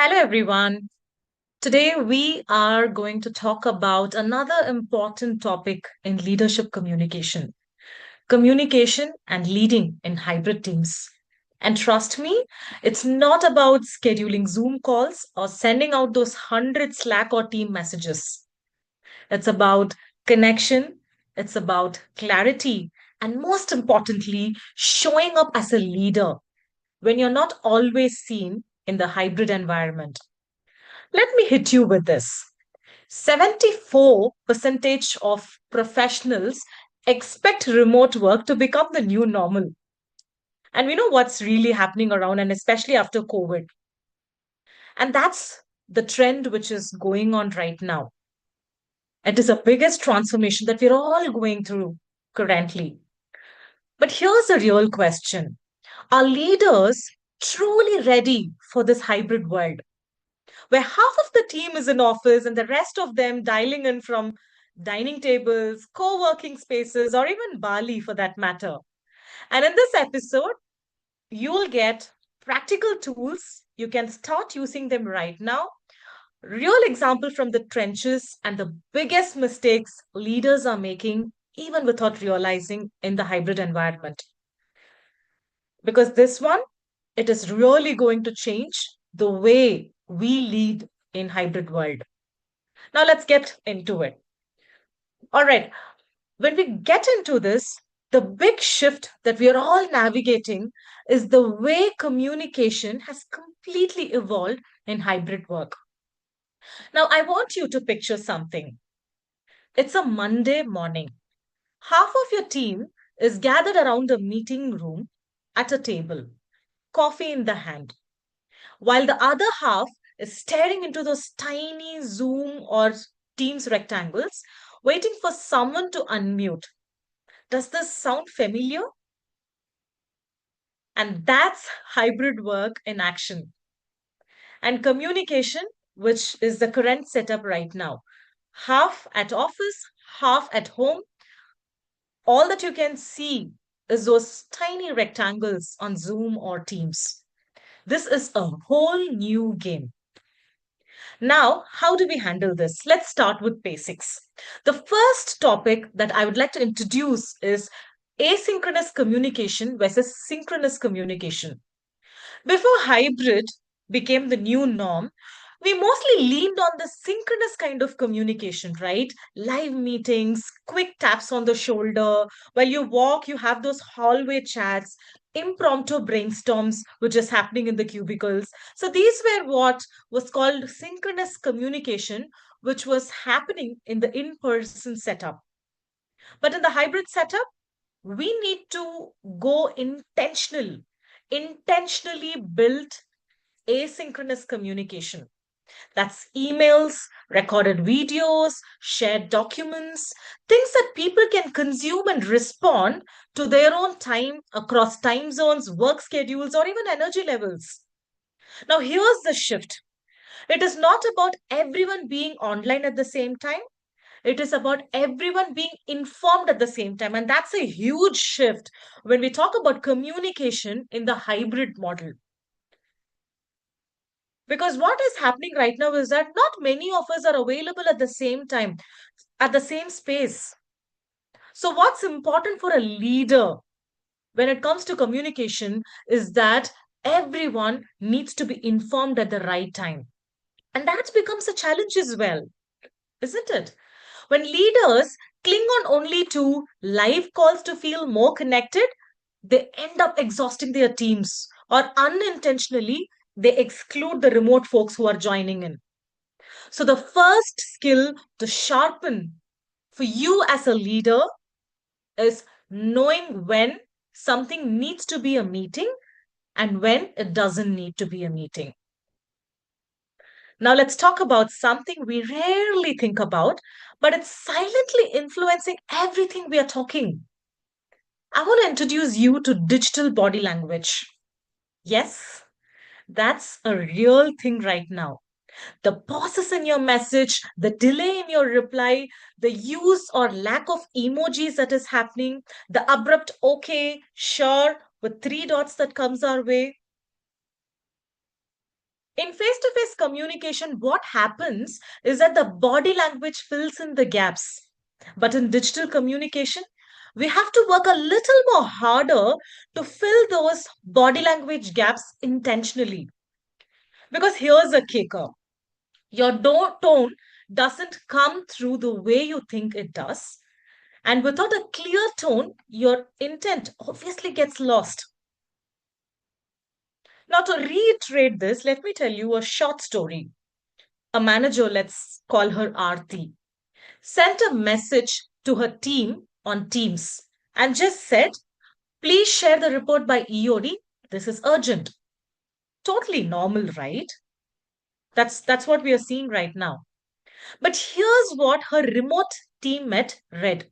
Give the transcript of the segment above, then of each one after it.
Hello, everyone. Today, we are going to talk about another important topic in leadership communication and leading in hybrid teams. And trust me, it's not about scheduling Zoom calls or sending out those 100 Slack or team messages. It's about connection, it's about clarity, and most importantly, showing up as a leader when you're not always seen in the hybrid environment. Let me hit you with this. 74 percentage of professionals expect remote work to become the new normal. And we know what's really happening around, and especially after COVID. And that's the trend which is going on right now. It is the biggest transformation that we're all going through currently. But here's the real question. Are leaders truly ready for this hybrid world, where half of the team is in office and the rest of them dialing in from dining tables, co working spaces, or even Bali for that matter? And in this episode, you will get practical tools. You can start using them right now. Real example from the trenches and the biggest mistakes leaders are making even without realizing in the hybrid environment. Because this one, it is really going to change the way we lead in hybrid world. Now let's get into it. All right. When we get into this, the big shift that we are all navigating is the way communication has completely evolved in hybrid work. Now, I want you to picture something. It's a Monday morning. Half of your team is gathered around a meeting room at a table, coffee in the hand, while the other half is staring into those tiny Zoom or Teams rectangles, waiting for someone to unmute. Does this sound familiar? And that's hybrid work in action. And communication, which is the current setup right now. Half at office, half at home. All that you can see is those tiny rectangles on Zoom or Teams. This is a whole new game. Now, how do we handle this? Let's start with basics. The first topic that I would like to introduce is asynchronous communication versus synchronous communication. Before hybrid became the new norm, we mostly leaned on the synchronous kind of communication, right? Live meetings, quick taps on the shoulder. While you walk, you have those hallway chats, impromptu brainstorms, which is happening in the cubicles. So these were what was called synchronous communication, which was happening in the in person setup. But in the hybrid setup, we need to go intentionally build asynchronous communication. That's emails, recorded videos, shared documents, things that people can consume and respond to their own time across time zones, work schedules, or even energy levels. Now, here's the shift. It is not about everyone being online at the same time. It is about everyone being informed at the same time. And that's a huge shift when we talk about communication in the hybrid model. Because what is happening right now is that not many of us are available at the same time, at the same space. So, what's important for a leader when it comes to communication is that everyone needs to be informed at the right time. And that becomes a challenge as well, isn't it? When leaders cling on only to live calls to feel more connected, they end up exhausting their teams, or unintentionally, they exclude the remote folks who are joining in. So, the first skill to sharpen for you as a leader is knowing when something needs to be a meeting and when it doesn't need to be a meeting. Now, let's talk about something we rarely think about, but it's silently influencing everything we are talking. I want to introduce you to digital body language. Yes, that's a real thing right now. The pauses in your message, the delay in your reply, the use or lack of emojis that is happening, the abrupt okay, sure, with three dots that comes our way. In face to face communication, what happens is that the body language fills in the gaps. But in digital communication, we have to work a little more harder to fill those body language gaps intentionally. Because here's a kicker: your tone doesn't come through the way you think it does. And without a clear tone, your intent obviously gets lost. Now, to reiterate this, let me tell you a short story. A manager, let's call her Aarti, sent a message to her team on Teams and just said, please share the report by EOD. This is urgent. Totally normal, right? That's what we are seeing right now. But here's what her remote teammate read.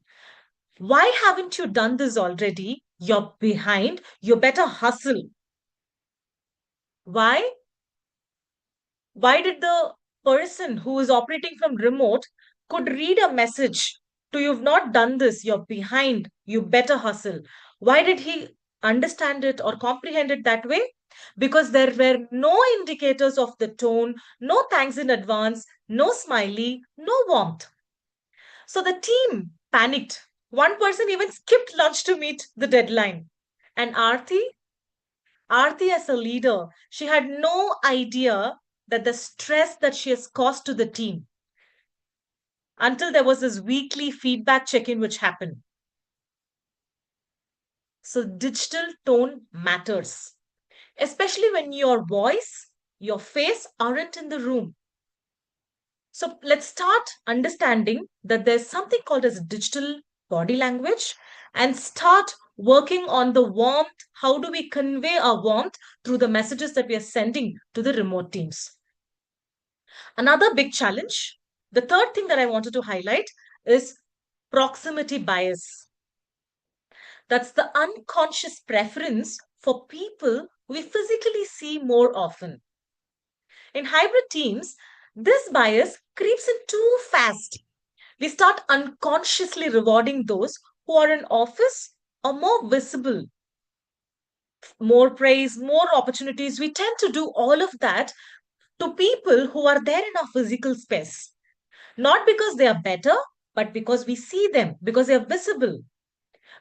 Why haven't you done this already? You're behind. You better hustle. Why? Why did the person who is operating from remote could read a message to you've not done this, you're behind, you better hustle? Why did he understand it or comprehend it that way? Because there were no indicators of the tone, no thanks in advance, no smiley, no warmth. So the team panicked. One person even skipped lunch to meet the deadline. And Aarti, as a leader, she had no idea that the stress that she has caused to the team until there was this weekly feedback check in which happened. So, digital tone matters, especially when your voice, your face aren't in the room. So, let's start understanding that there's something called as digital body language and start working on the warmth. How do we convey our warmth through the messages that we are sending to the remote teams? Another big challenge, the third thing that I wanted to highlight is proximity bias. That's the unconscious preference for people we physically see more often. In hybrid teams, this bias creeps in too fast. We start unconsciously rewarding those who are in office or more visible, more praise, more opportunities. We tend to do all of that to people who are there in our physical space. Not because they are better, but because we see them, because they are visible.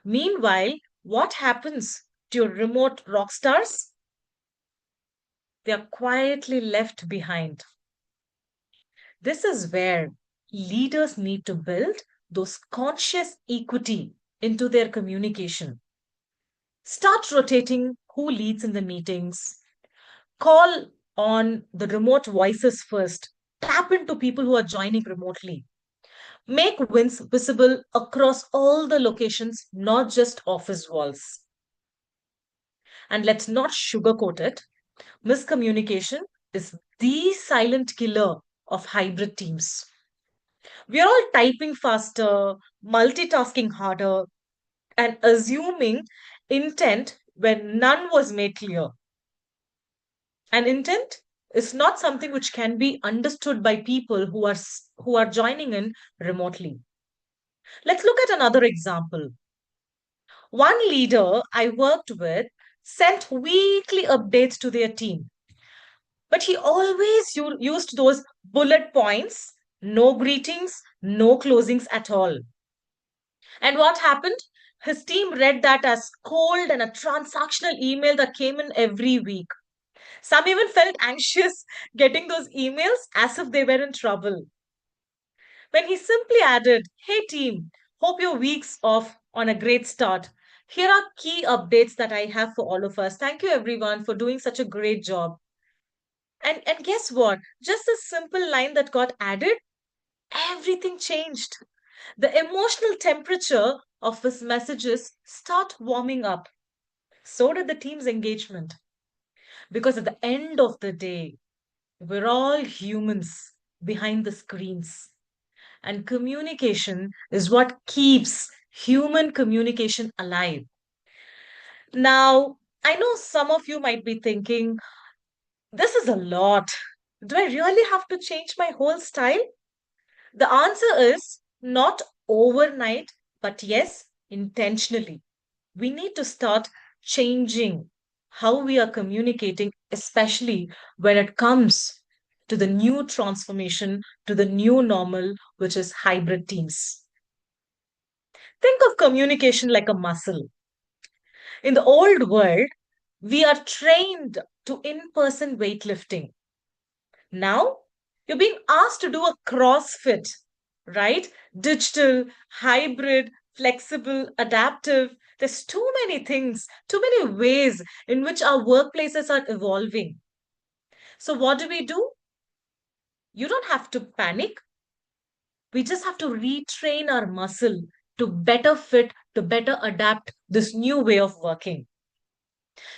Meanwhile, what happens to your remote rock stars? They are quietly left behind. This is where leaders need to build those conscious equity into their communication. Start rotating who leads in the meetings. Call on the remote voices first. Tap into people who are joining remotely. Make wins visible across all the locations, not just office walls. And let's not sugarcoat it. Miscommunication is the silent killer of hybrid teams. We are all typing faster, multitasking harder, and assuming intent when none was made clear. And intent is not something which can be understood by people who are joining in remotely. Let's look at another example. One leader I worked with sent weekly updates to their team, but he always used those bullet points, no greetings, no closings at all. And what happened? His team read that as cold and a transactional email that came in every week. Some even felt anxious getting those emails as if they were in trouble. When he simply added, hey team, hope your week's off on a great start. Here are key updates that I have for all of us. Thank you everyone for doing such a great job. And guess what? Just a simple line that got added, everything changed. The emotional temperature of his messages start warming up. So did the team's engagement. Because at the end of the day, we're all humans behind the screens. And communication is what keeps human communication alive. Now, I know some of you might be thinking, this is a lot. Do I really have to change my whole style? The answer is not overnight, but yes, intentionally. We need to start changing how we are communicating, especially when it comes to the new transformation, to the new normal, which is hybrid teams. Think of communication like a muscle. In the old world, we are trained to in person weightlifting. Now, you're being asked to do a CrossFit, right? Digital, hybrid, flexible, adaptive. There's too many things, too many ways in which our workplaces are evolving. So, what do? You don't have to panic. We just have to retrain our muscle to better fit, to better adapt this new way of working.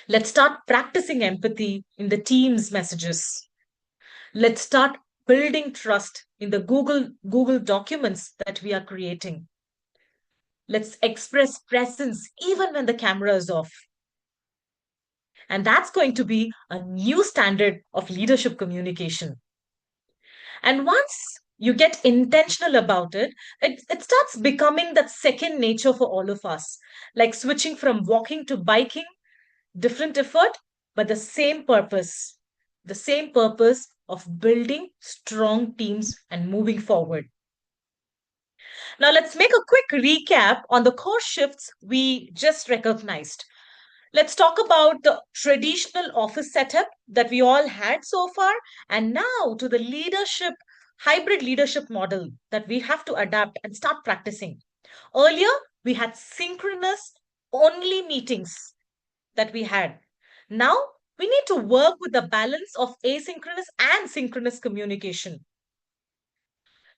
Let's start practicing empathy in the team's messages. Let's start building trust in the Google documents that we are creating. Let's express presence even when the camera is off. And that's going to be a new standard of leadership communication. And once you get intentional about it, it starts becoming that second nature for all of us, like switching from walking to biking, different effort, but the same purpose of building strong teams and moving forward. Now, let's make a quick recap on the core shifts we just recognized. Let's talk about the traditional office setup that we all had so far, and now to the hybrid leadership model that we have to adapt and start practicing. Earlier, we had synchronous only meetings that we had. Now, we need to work with the balance of asynchronous and synchronous communication.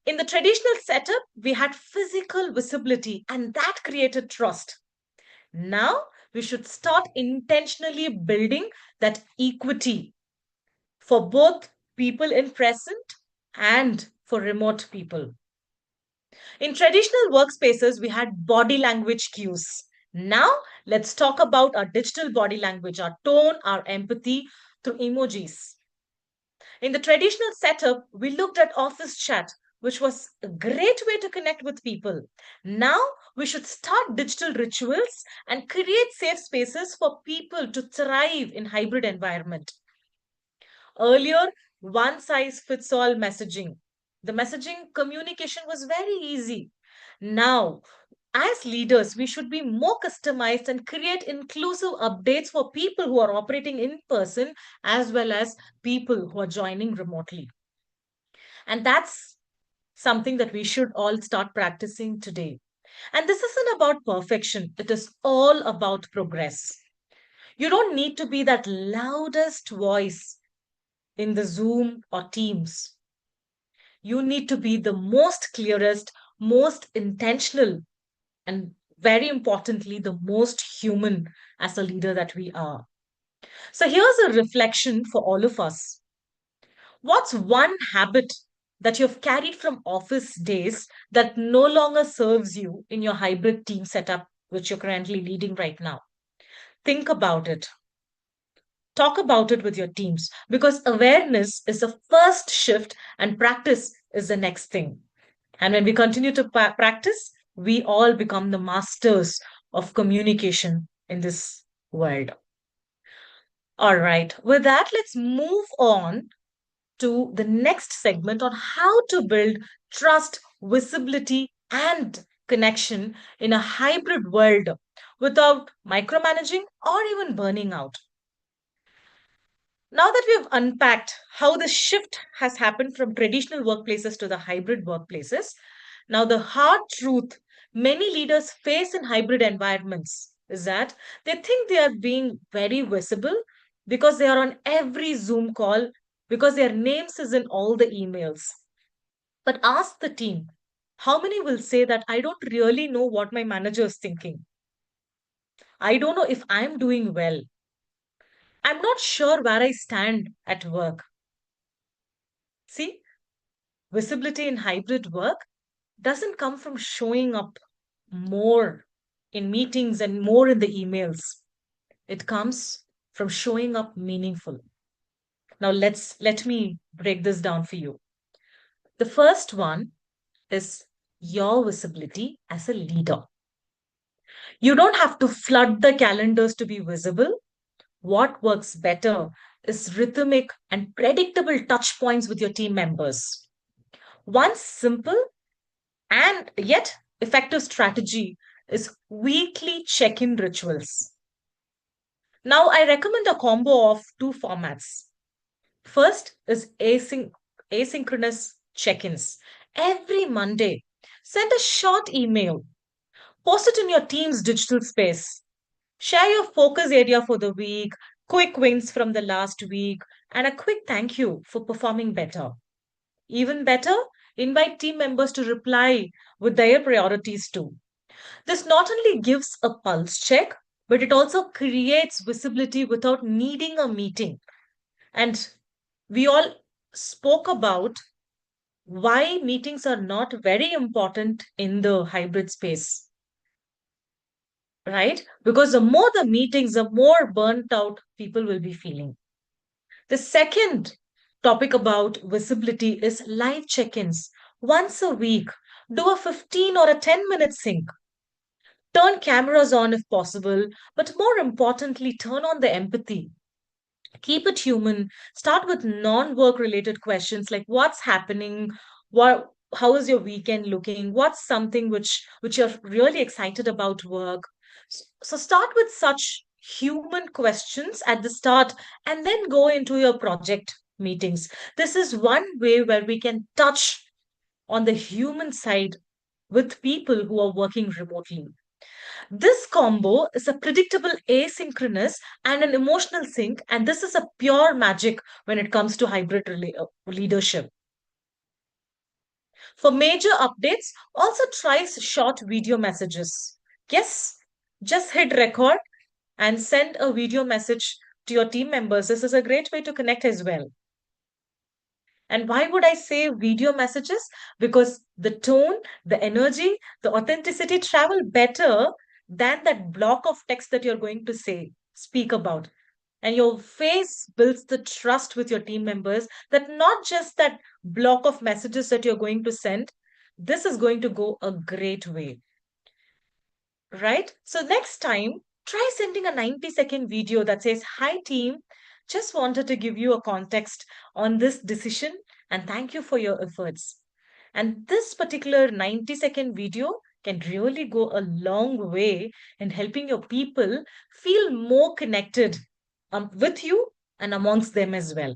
In the traditional setup, we had physical visibility, and that created trust. Now, we should start intentionally building that equity for both people in present and for remote people. In traditional workspaces, we had body language cues. Now, let's talk about our digital body language, our tone, our empathy through emojis. In the traditional setup, we looked at office chat, which was a great way to connect with people. Now, we should start digital rituals and create safe spaces for people to thrive in hybrid environment. Earlier, one size fits all messaging. The messaging communication was very easy. Now, as leaders, we should be more customized and create inclusive updates for people who are operating in person as well as people who are joining remotely. And that's something that we should all start practicing today. And this isn't about perfection, it is all about progress. You don't need to be that loudest voice in the Zoom or Teams. You need to be the most clearest, most intentional, and very importantly, the most human as a leader that we are. So here's a reflection for all of us. What's one habit that you've carried from office days that no longer serves you in your hybrid team setup, which you're currently leading right now? Think about it. Talk about it with your teams because awareness is the first shift and practice is the next thing. And when we continue to practice, we all become the masters of communication in this world. All right. With that, let's move on to the next segment on how to build trust, visibility, and connection in a hybrid world without micromanaging or even burning out. Now that we have unpacked how the shift has happened from traditional workplaces to the hybrid workplaces, now the hard truth many leaders face in hybrid environments is that they think they are being very visible because they are on every Zoom call, because their names is in all the emails. But ask the team, how many will say that I don't really know what my manager is thinking? I don't know if I'm doing well. I'm not sure where I stand at work. See, visibility in hybrid work doesn't come from showing up more in meetings and more in the emails. It comes from showing up meaningful. Now let me break this down for you. The first one is your visibility as a leader. You don't have to flood the calendars to be visible. What works better is rhythmic and predictable touch points with your team members. One simple and yet effective strategy is weekly check in rituals. Now, I recommend a combo of two formats. First is asynchronous check ins. Every Monday, send a short email, post it in your team's digital space. Share your focus area for the week, quick wins from the last week, and a quick thank you for performing better. Even better, invite team members to reply with their priorities too. This not only gives a pulse check, but it also creates visibility without needing a meeting. And we all spoke about why meetings are not very important in the hybrid space, right? Because the more the meetings, the more burnt out people will be feeling. The second topic about visibility is live check ins. Once a week, do a 15 or a 10-minute sync. Turn cameras on if possible, but more importantly, turn on the empathy. Keep it human. Start with non-work related questions like what's happening, what how is your weekend looking, what's something which you're really excited about work. So start with such human questions at the start and then go into your project meetings. This is one way where we can touch on the human side with people who are working remotely. This combo is a predictable asynchronous and an emotional sync, and this is a pure magic when it comes to hybrid leadership. For major updates, also try short video messages. Yes, just hit record and send a video message to your team members. This is a great way to connect as well. And why would I say video messages? Because the tone, the energy, the authenticity travel better than that block of text that you're going to speak about. And your face builds the trust with your team members that not just that block of messages that you're going to send, this is going to go a great way, right? So next time, try sending a 90-second video that says, "Hi, team. Just wanted to give you a context on this decision and thank you for your efforts." And this particular 90-second video can really go a long way in helping your people feel more connected with you and amongst them as well.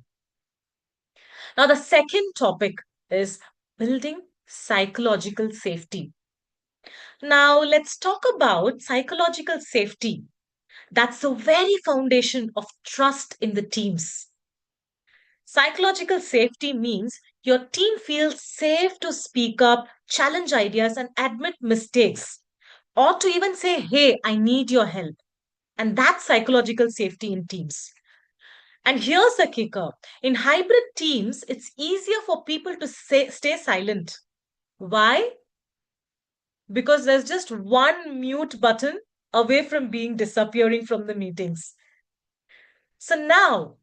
Now, the second topic is building psychological safety. Now, let's talk about psychological safety. That's the very foundation of trust in the teams. Psychological safety means your team feels safe to speak up, challenge ideas, and admit mistakes, or to even say, "Hey, I need your help." And that's psychological safety in teams. And here's the kicker: in hybrid teams, it's easier for people to stay silent. Why? Because there's just one mute button away from being disappearing from the meetings. So now,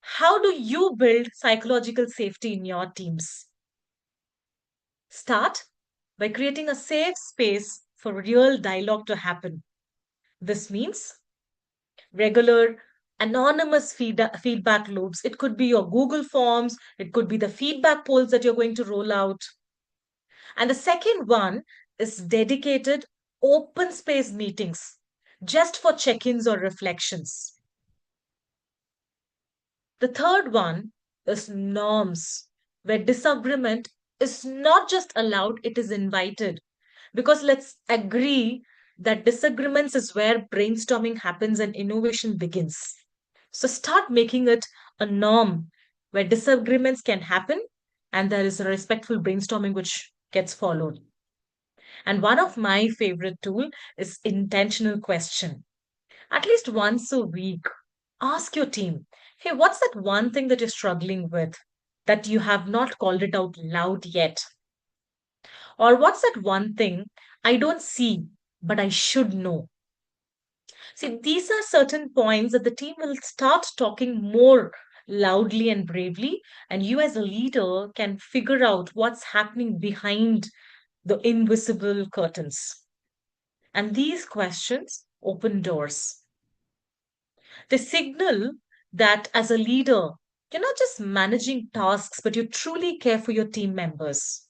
how do you build psychological safety in your teams? Start by creating a safe space for real dialogue to happen. This means regular anonymous feedback loops. It could be your Google Forms, it could be the feedback polls that you're going to roll out. And the second one is dedicated open space meetings just for check ins or reflections. The third one is norms, where disagreement is not just allowed, it is invited. Because let's agree that disagreements is where brainstorming happens and innovation begins. So start making it a norm where disagreements can happen and there is a respectful brainstorming which gets followed. And one of my favorite tool is intentional question. At least once a week, ask your team, "Hey, what's that one thing that you're struggling with that you have not called it out loud yet?" Or what's that one thing I don't see, but I should know? See, these are certain points that the team will start talking more loudly and bravely, and you as a leader can figure out what's happening behind the invisible curtains. And these questions open doors. They signal that as a leader, you're not just managing tasks, but you truly care for your team members.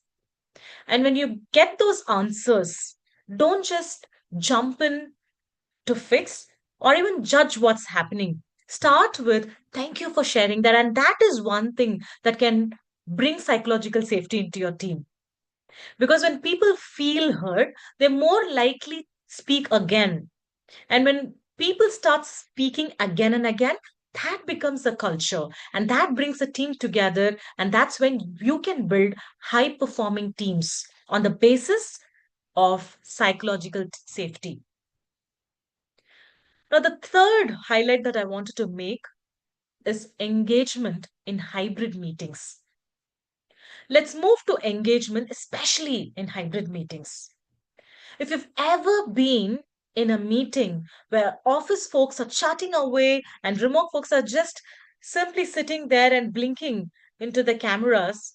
And when you get those answers, don't just jump in to fix or even judge what's happening. Start with thank you for sharing that. And that is one thing that can bring psychological safety into your team. Because when people feel heard, they're more likely speak again. And when people start speaking again and again, that becomes a culture and that brings a team together. And that's when you can build high performing teams on the basis of psychological safety. Now, the third highlight that I wanted to make is engagement in hybrid meetings. Let's move to engagement, especially in hybrid meetings. If you've ever been in a meeting where office folks are chatting away and remote folks are just simply sitting there and blinking into the cameras,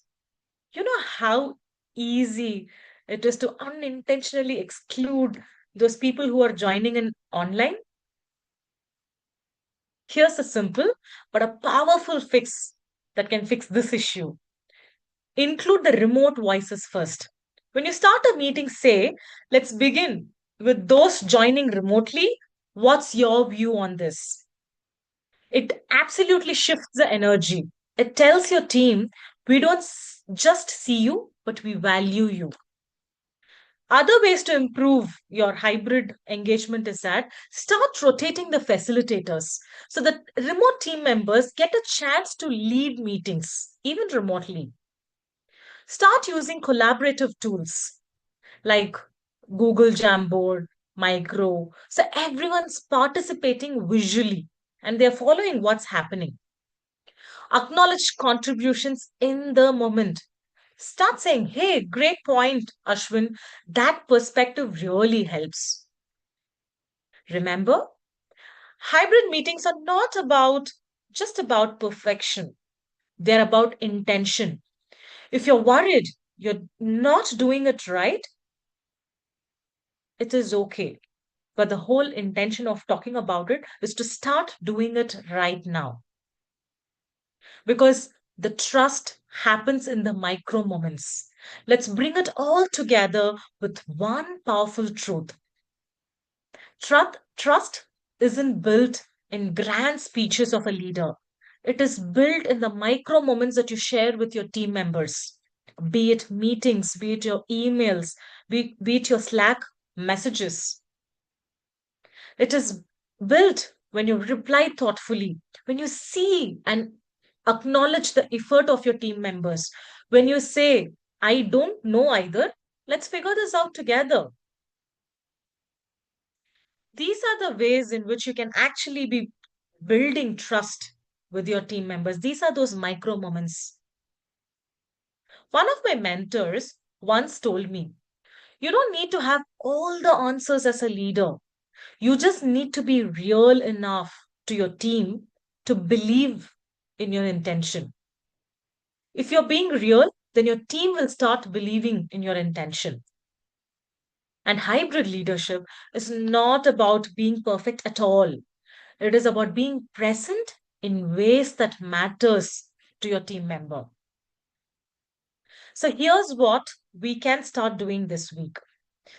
you know how easy it is to unintentionally exclude those people who are joining in online? Here's a simple but a powerful fix that can fix this issue. Include the remote voices first. When you start a meeting, say, let's begin with those joining remotely. What's your view on this? It absolutely shifts the energy. It tells your team, we don't just see you, but we value you. Other ways to improve your hybrid engagement is that start rotating the facilitators so that remote team members get a chance to lead meetings, even remotely. Start using collaborative tools like Google Jamboard, Micro. So everyone's participating visually and they're following what's happening. Acknowledge contributions in the moment. Start saying, hey, great point, Ashwin. That perspective really helps. Remember, hybrid meetings are not about just about perfection. They're about intention. If you're worried you're not doing it right, it is okay. But the whole intention of talking about it is to start doing it right now. Because the trust happens in the micro moments. Let's bring it all together with one powerful truth. Trust isn't built in grand speeches of a leader. It is built in the micro moments that you share with your team members, be it meetings, be it your emails, be it your Slack messages. It is built when you reply thoughtfully, when you see and acknowledge the effort of your team members, when you say, I don't know either, let's figure this out together. These are the ways in which you can actually be building trust with your team members. These are those micro moments. One of my mentors once told me, you don't need to have all the answers as a leader. You just need to be real enough to your team to believe in your intention. If you're being real, then your team will start believing in your intention. And hybrid leadership is not about being perfect at all. It is about being present in ways that matters to your team member. So here's what we can start doing this week.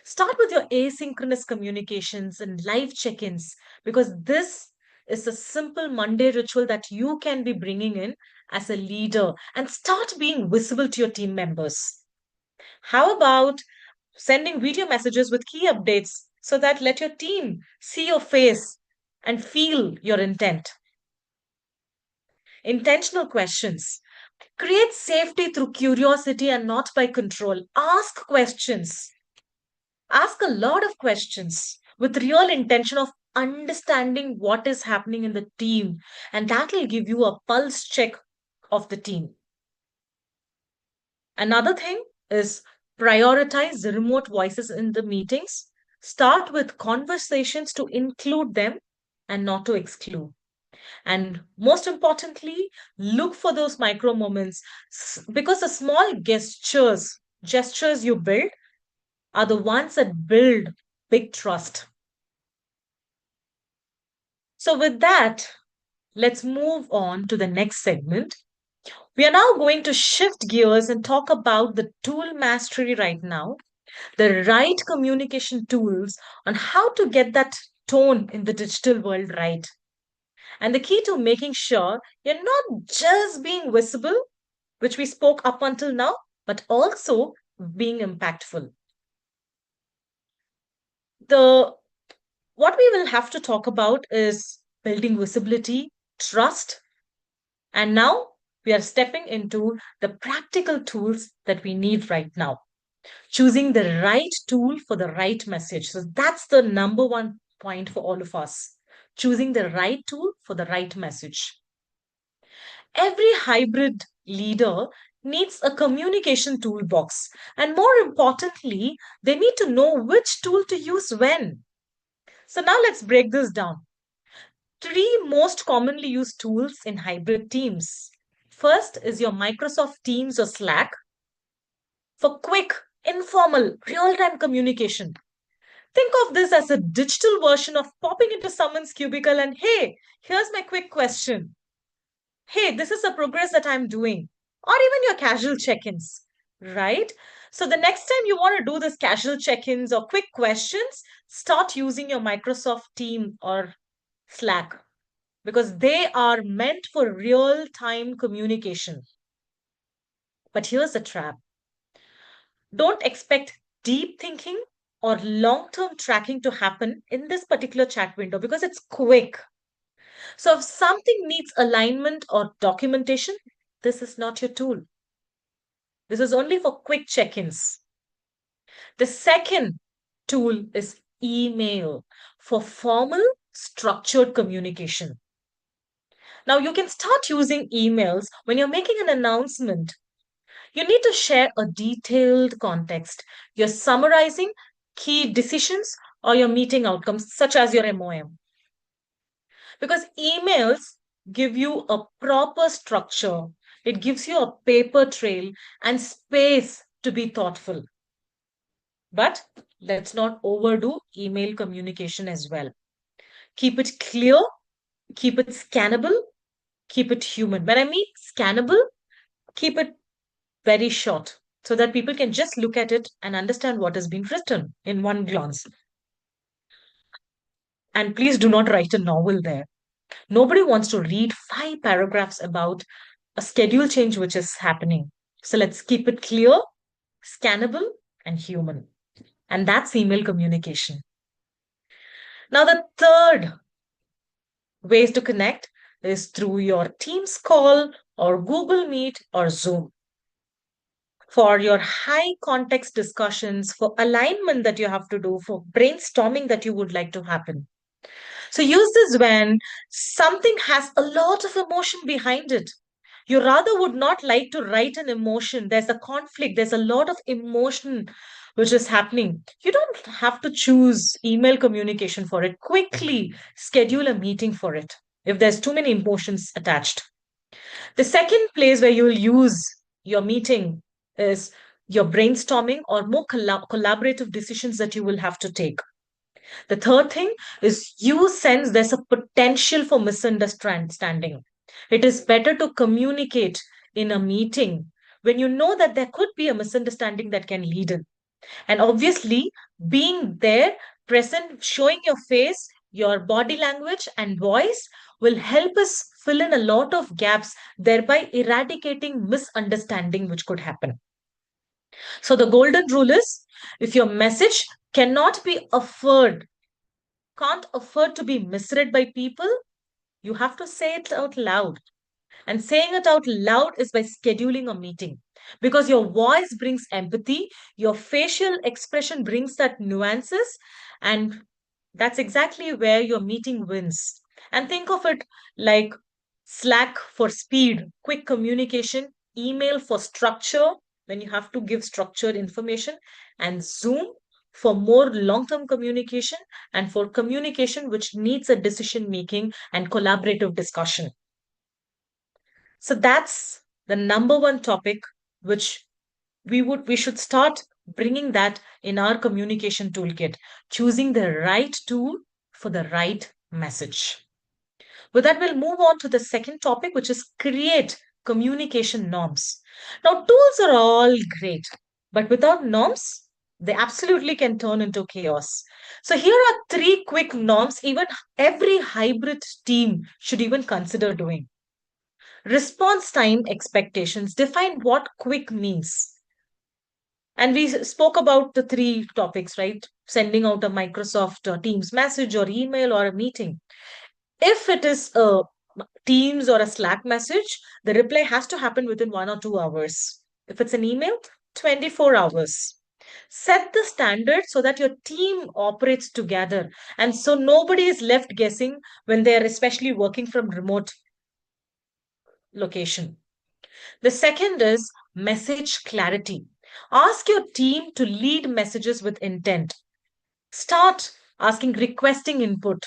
Start with your asynchronous communications and live check ins because this is a simple Monday ritual that you can be bringing in as a leader and start being visible to your team members. How about sending video messages with key updates so that let your team see your face and feel your intent? Intentional questions. Create safety through curiosity and not by control. Ask questions. Ask a lot of questions with real intention of understanding what is happening in the team, and that will give you a pulse check of the team. Another thing is prioritize the remote voices in the meetings. Start with conversations to include them and not to exclude. And most importantly, look for those micro moments because the small gestures you build are the ones that build big trust. So, with that, let's move on to the next segment. We are now going to shift gears and talk about the tool mastery right now, the right communication tools on how to get that tone in the digital world right. And the key to making sure you're not just being visible, which we spoke up until now, but also being impactful. The what we will have to talk about is building visibility, trust, and now we are stepping into the practical tools that we need right now. Choosing the right tool for the right message. So that's the number one point for all of us. Choosing the right tool for the right message. Every hybrid leader needs a communication toolbox. And more importantly, they need to know which tool to use when. So now let's break this down. Three most commonly used tools in hybrid teams. First is your Microsoft Teams or Slack for quick, informal, real time communication. Think of this as a digital version of popping into someone's cubicle and, hey, here's my quick question. Hey, this is the progress that I'm doing. Or even your casual check ins, right? So the next time you want to do this casual check ins or quick questions, start using your Microsoft Team or Slack because they are meant for real time communication. But here's the trap, don't expect deep thinking or long term tracking to happen in this particular chat window because it's quick. So if something needs alignment or documentation, this is not your tool. This is only for quick check ins. The second tool is email for formal, structured communication. Now, you can start using emails when you're making an announcement. You need to share a detailed context. You're summarizing key decisions or your meeting outcomes, such as your MOM. Because emails give you a proper structure, it gives you a paper trail and space to be thoughtful. But let's not overdo email communication as well. Keep it clear, keep it scannable, keep it human. When I mean scannable, keep it very short so that people can just look at it and understand what has been written in one glance. And please do not write a novel there. Nobody wants to read 5 paragraphs about a schedule change which is happening. So let's keep it clear, scannable, and human. And that's email communication. Now, the third ways to connect is through your Teams call or Google Meet or Zoom. For your high context discussions, for alignment that you have to do, for brainstorming that you would like to happen. So use this when something has a lot of emotion behind it. You rather would not like to write an emotion. There's a conflict, there's a lot of emotion which is happening. You don't have to choose email communication for it. Quickly schedule a meeting for it if there's too many emotions attached. The second place where you'll use your meeting is your brainstorming or more collaborative decisions that you will have to take. The third thing is you sense there's a potential for misunderstanding. It is better to communicate in a meeting when you know that there could be a misunderstanding that can lead in. And obviously, being there, present, showing your face, your body language, and voice will help us fill in a lot of gaps, thereby eradicating misunderstanding which could happen. So, the golden rule is if your message cannot be afforded, can't afford to be misread by people, you have to say it out loud. And saying it out loud is by scheduling a meeting because your voice brings empathy, your facial expression brings that nuances, and that's exactly where your meeting wins. And think of it like Slack for speed, quick communication, email for structure, when you have to give structured information, and Zoom for more long term communication and for communication which needs a decision making and collaborative discussion. So that's the number one topic which we should start bringing that in our communication toolkit, choosing the right tool for the right message. With that, we'll move on to the second topic, which is create communication norms. Now, tools are all great, but without norms, they absolutely can turn into chaos. So, here are three quick norms even every hybrid team should even consider doing. Response time expectations. Define what quick means. And we spoke about the three topics, right? Sending out a Microsoft Teams message or email or a meeting. If it is a Teams or a Slack message, the reply has to happen within 1 or 2 hours. If it's an email, 24 hours. Set the standard so that your team operates together. And so nobody is left guessing when they are especially working from remote location. The second is message clarity. Ask your team to lead messages with intent. Start asking, requesting input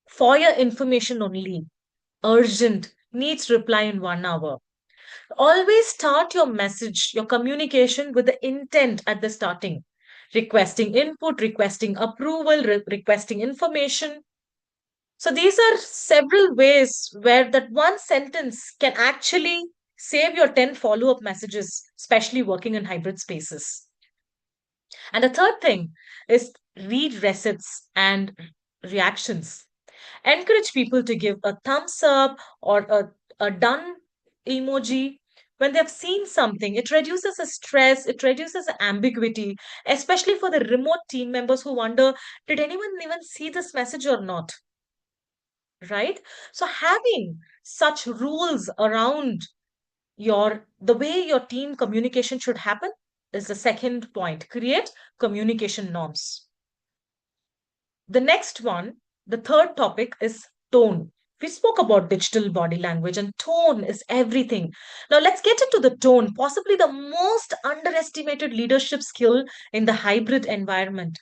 for your information only. Urgent, needs reply in 1 hour. Always start your message, your communication with the intent at the starting. Requesting input, requesting approval, requesting information. So these are several ways where that one sentence can actually save your 10 follow-up messages, especially working in hybrid spaces. And the third thing is read receipts and reactions. Encourage people to give a thumbs up or a done emoji when they've seen something. It reduces the stress, it reduces the ambiguity, especially for the remote team members who wonder, did anyone even see this message or not? Right? So having such rules around the way your team communication should happen is the second point. Create communication norms. The next one, the third topic is tone. We spoke about digital body language, and tone is everything. Now, let's get into the tone, possibly the most underestimated leadership skill in the hybrid environment.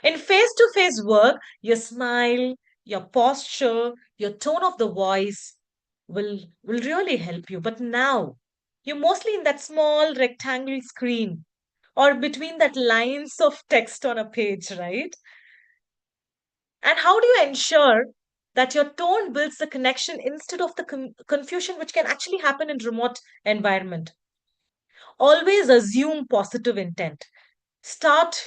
In face to face work, your smile, your posture, your tone of the voice will really help you. But now, you're mostly in that small rectangle screen or between that lines of text on a page, right? And how do you ensure that your tone builds the connection instead of the confusion which can actually happen in remote environment? Always assume positive intent. Start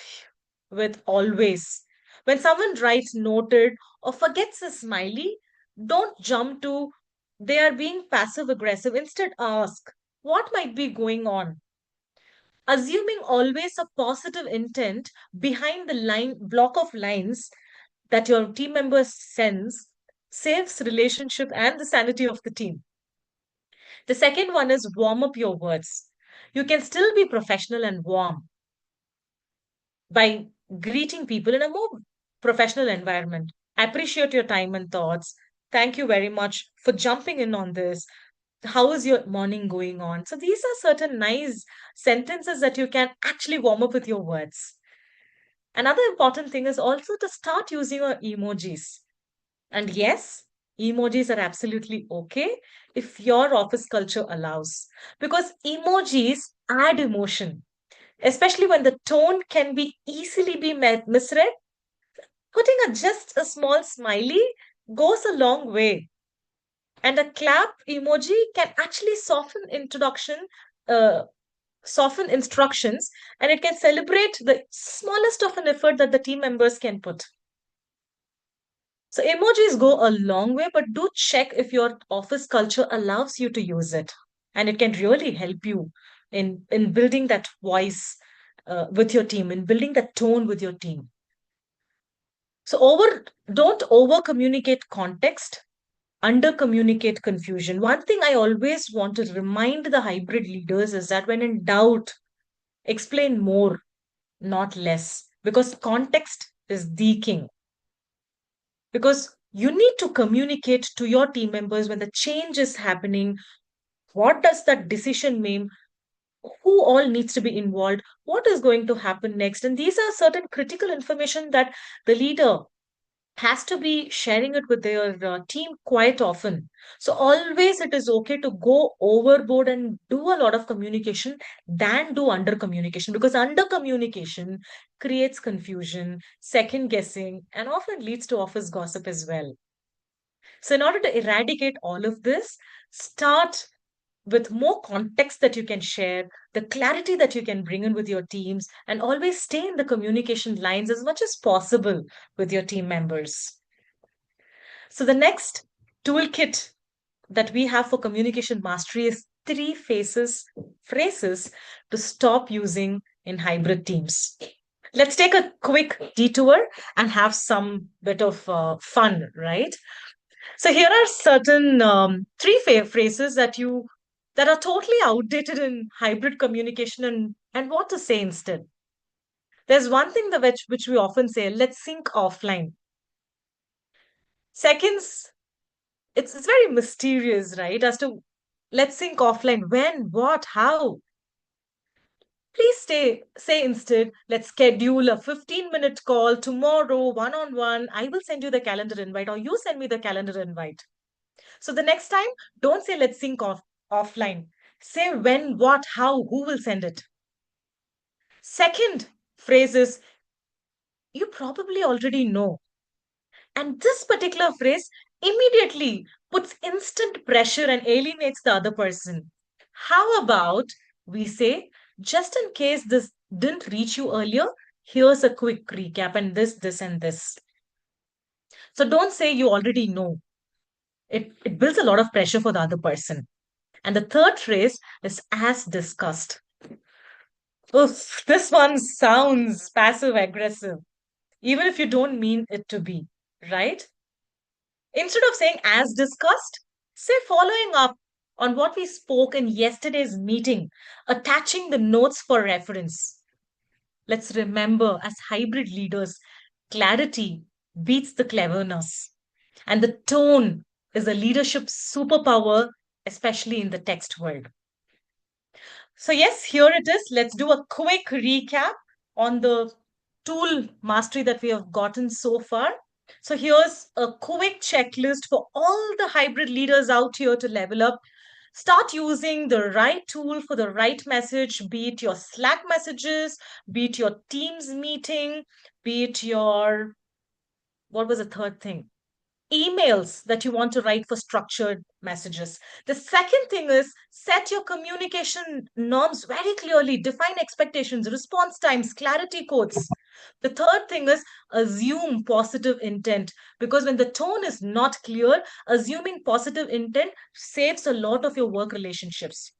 with always. When someone writes noted or forgets a smiley, don't jump to they are being passive aggressive. Instead, ask what might be going on. Assuming always a positive intent behind the line block of lines that your team members sense saves relationship and the sanity of the team. The second one is warm up your words. You can still be professional and warm by greeting people in a more professional environment. I appreciate your time and thoughts. Thank you very much for jumping in on this. How is your morning going on? So these are certain nice sentences that you can actually warm up with your words. Another important thing is also to start using your emojis. And yes, emojis are absolutely okay if your office culture allows, because emojis add emotion, especially when the tone can be easily be misread. Putting just a small smiley goes a long way, and a clap emoji can actually uh, soften instructions, and it can celebrate the smallest of an effort that the team members can put. So emojis go a long way, but do check if your office culture allows you to use it. And it can really help you in building that voice with your team, in building that tone with your team. So don't over communicate context, under communicate confusion. One thing I always want to remind the hybrid leaders is that when in doubt, explain more, not less, because context is the king. Because you need to communicate to your team members when the change is happening. What does that decision mean? Who all needs to be involved? What is going to happen next? And these are certain critical information that the leader has to be sharing it with their team quite often. So always it is okay to go overboard and do a lot of communication than do under communication, because under communication creates confusion, second guessing, and often leads to office gossip as well. So, in order to eradicate all of this, start with more context that you can share, the clarity that you can bring in with your teams, and always stay in the communication lines as much as possible with your team members. So, the next toolkit that we have for communication mastery is three phrases to stop using in hybrid teams. Let's take a quick detour and have some bit of fun, right? So here are certain three phrases that are totally outdated in hybrid communication, and what to say instead. There's one thing which we often say, let's sync offline. Seconds, it's very mysterious, right? As to let's sync offline. When, what, how? Please say instead, let's schedule a 15-minute call tomorrow, one on one. I will send you the calendar invite, or you send me the calendar invite. So the next time, don't say let's sync offline. Say when, what, how, who will send it. Second phrase is you probably already know. And this particular phrase immediately puts instant pressure and alienates the other person. How about we say, just in case this didn't reach you earlier, here's a quick recap and this, and this. So don't say you already know. It builds a lot of pressure for the other person. And the third phrase is as discussed. Oof, this one sounds passive aggressive, even if you don't mean it to be, right? Instead of saying as discussed, say following up on what we spoke in yesterday's meeting, attaching the notes for reference. Let's remember, as hybrid leaders, clarity beats the cleverness. And the tone is a leadership superpower, especially in the text world. So, yes, here it is. Let's do a quick recap on the tool mastery that we have gotten so far. So, here's a quick checklist for all the hybrid leaders out here to level up. Start using the right tool for the right message, be it your Slack messages, be it your Teams meeting, be it your, what was the third thing? Emails that you want to write for structured messages. The second thing is set your communication norms very clearly, define expectations, response times, clarity codes. The third thing is assume positive intent, because when the tone is not clear, assuming positive intent saves a lot of your work relationships.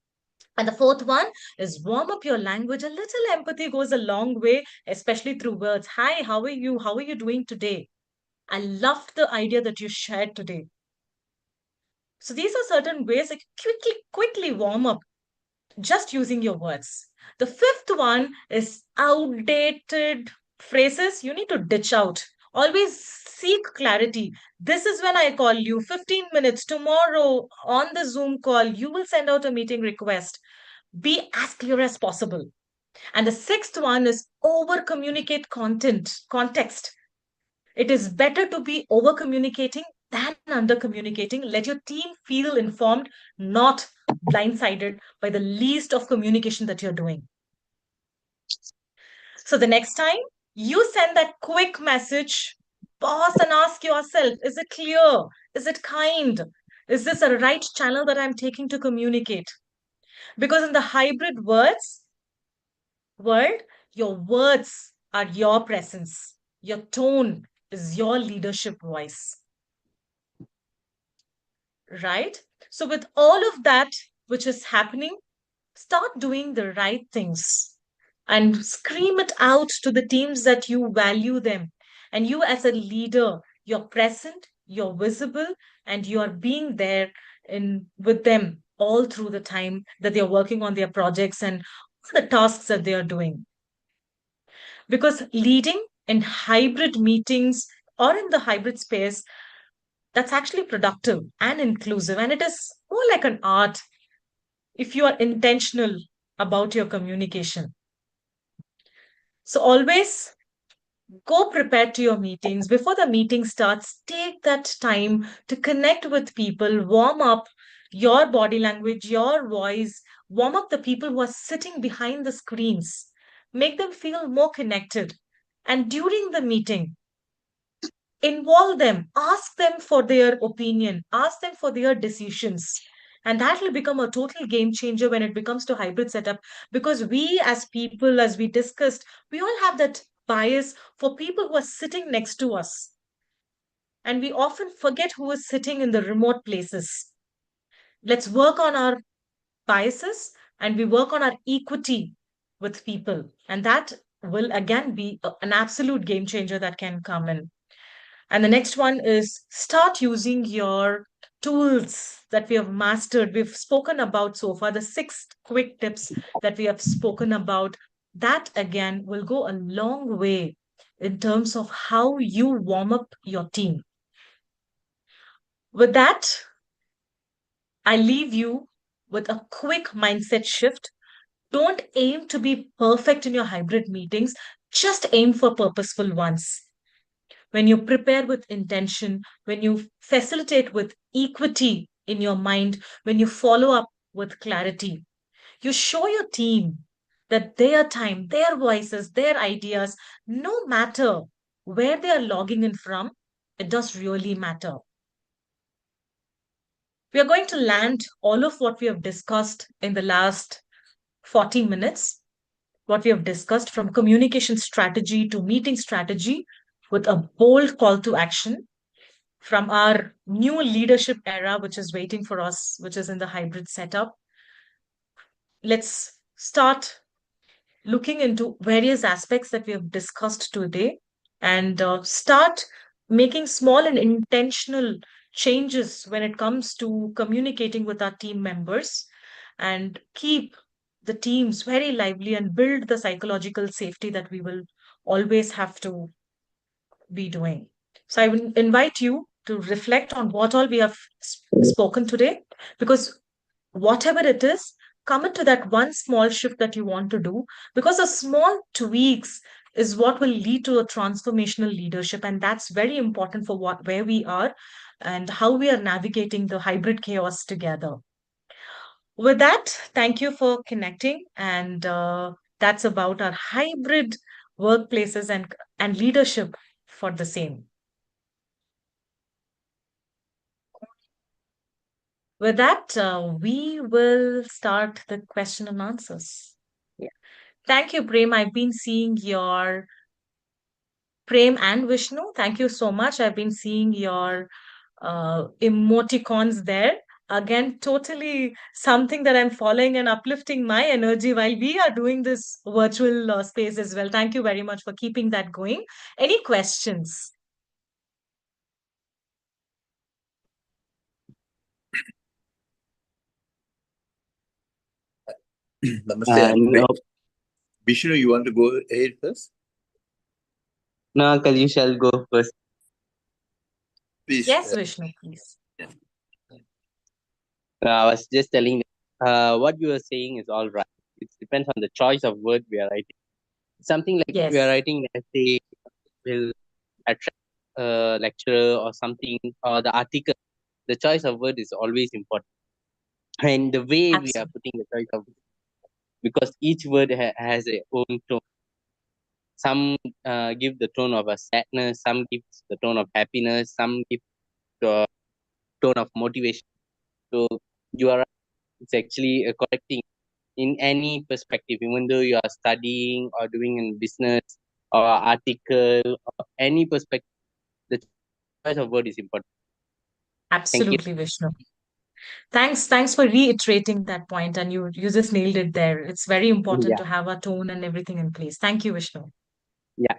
And the fourth one is warm up your language. A little empathy goes a long way, especially through words. Hi, how are you? How are you doing today? I loved the idea that you shared today. So these are certain ways that quickly warm up just using your words. The fifth one is outdated phrases you need to ditch out. Always seek clarity. This is when I call you 15 minutes tomorrow on the Zoom call. You will send out a meeting request. Be as clear as possible. And the sixth one is over communicate context. It is better to be over communicating than under communicating. Let your team feel informed, not blindsided by the least of communication that you're doing. So the next time you send that quick message, pause and ask yourself, is it clear? Is it kind? Is this a right channel that I'm taking to communicate? Because in the hybrid world, your words are your presence. Your tone is your leadership voice. Right? So, with all of that which is happening, start doing the right things and scream it out to the teams that you value them. And you, as a leader, you're present, you're visible, and you are being there in with them all through the time that they're working on their projects and all the tasks that they are doing. Because leading in hybrid meetings or in the hybrid space, that's actually productive and inclusive, and it is more like an art if you are intentional about your communication. So always go prepared to your meetings. Before the meeting starts, take that time to connect with people, warm up your body language, your voice, warm up the people who are sitting behind the screens, make them feel more connected. And during the meeting, Involve them, ask them for their opinion, ask them for their decisions. And that will become a total game changer when it becomes to hybrid setup, because we as people, as we discussed, we all have that bias for people who are sitting next to us. And we often forget who is sitting in the remote places. Let's work on our biases and we work on our equity with people. And that will again be an absolute game changer that can come in. And the next one is start using your tools that we have mastered. We've spoken about so far, the 6 quick tips that we have spoken about. That again will go a long way in terms of how you warm up your team. With that, I leave you with a quick mindset shift. Don't aim to be perfect in your hybrid meetings, just aim for purposeful ones. When you prepare with intention, when you facilitate with equity in your mind, when you follow up with clarity, you show your team that their time, their voices, their ideas, no matter where they are logging in from, it does really matter. We are going to land all of what we have discussed in the last 40 minutes, what we have discussed from communication strategy to meeting strategy, with a bold call to action from our new leadership era, which is waiting for us, which is in the hybrid setup. Let's start looking into various aspects that we have discussed today and start making small and intentional changes when it comes to communicating with our team members and keep the teams very lively and build the psychological safety that we will always have to be doing. So I will invite you to reflect on what all we have spoken today, because whatever it is, commit to that one small shift that you want to do, because the small tweaks is what will lead to a transformational leadership. And that's very important for where we are and how we are navigating the hybrid chaos together. With that, thank you for connecting. And that's about our hybrid workplaces and leadership for the same. With that, we will start the question and answers. Yeah. Thank you, Prem. I've been seeing your Prem and Vishnu. Thank you so much. I've been seeing your emoticons there. Again, totally something that I'm following and uplifting my energy while we are doing this virtual space as well. Thank you very much for keeping that going. Any questions? Namaste. No, Vishnu, you want to go ahead first? no, uncle, you shall go first. Please. Yes, Vishnu, please. I was just telling what you were saying is all right. It depends on the choice of word we are writing. Something like we are Yes, writing an essay will attract a lecturer or something, or the article. The choice of word is always important. And the way we are absolutely. putting the choice of, because each word has a own tone. Some give the tone of a sadness, some gives the tone of happiness, some give the tone of motivation. So you are right. It's actually a correct thing in any perspective, even though you are studying or doing in business or article or any perspective, the choice of word is important. Thank you. Absolutely, Vishnu. Thanks for reiterating that point, and you just nailed it there. It's very important Yeah, to have a tone and everything in place. Thank you, Vishnu. yeah.